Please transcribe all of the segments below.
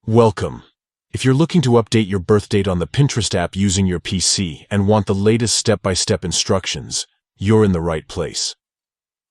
Welcome. If you're looking to update your birth date on the Pinterest app using your PC and want the latest step-by-step instructions, you're in the right place.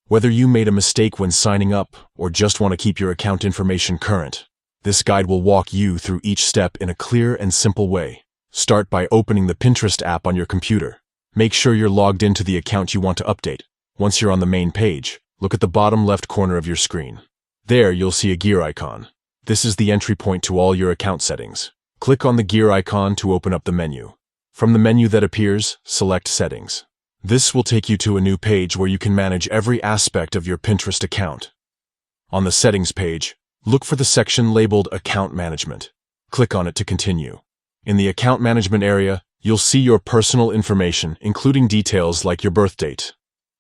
Whether you made a mistake when signing up or just want to keep your account information current, this guide will walk you through each step in a clear and simple way. Start by opening the Pinterest app on your computer. Make sure you're logged into the account you want to update. Once you're on the main page, look at the bottom left corner of your screen. There you'll see a gear icon. This is the entry point to all your account settings. Click on the gear icon to open up the menu. From the menu that appears, select Settings. This will take you to a new page where you can manage every aspect of your Pinterest account. On the Settings page, look for the section labeled Account Management. Click on it to continue. In the Account Management area, you'll see your personal information, including details like your birth date.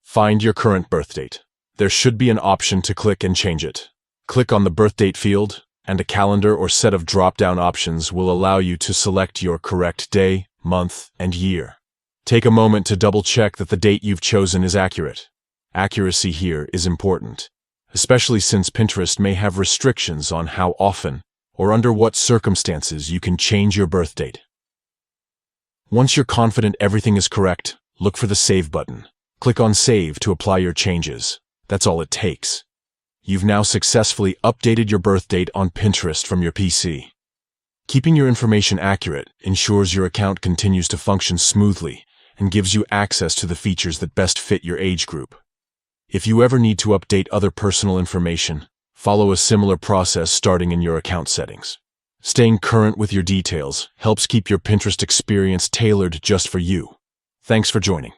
Find your current birth date. There should be an option to click and change it. Click on the birth date field, and a calendar or set of drop-down options will allow you to select your correct day, month, and year. Take a moment to double-check that the date you've chosen is accurate. Accuracy here is important, especially since Pinterest may have restrictions on how often or under what circumstances you can change your birth date. Once you're confident everything is correct, look for the Save button. Click on Save to apply your changes. That's all it takes. You've now successfully updated your birth date on Pinterest from your PC. Keeping your information accurate ensures your account continues to function smoothly and gives you access to the features that best fit your age group. If you ever need to update other personal information, follow a similar process starting in your account settings. Staying current with your details helps keep your Pinterest experience tailored just for you. Thanks for joining.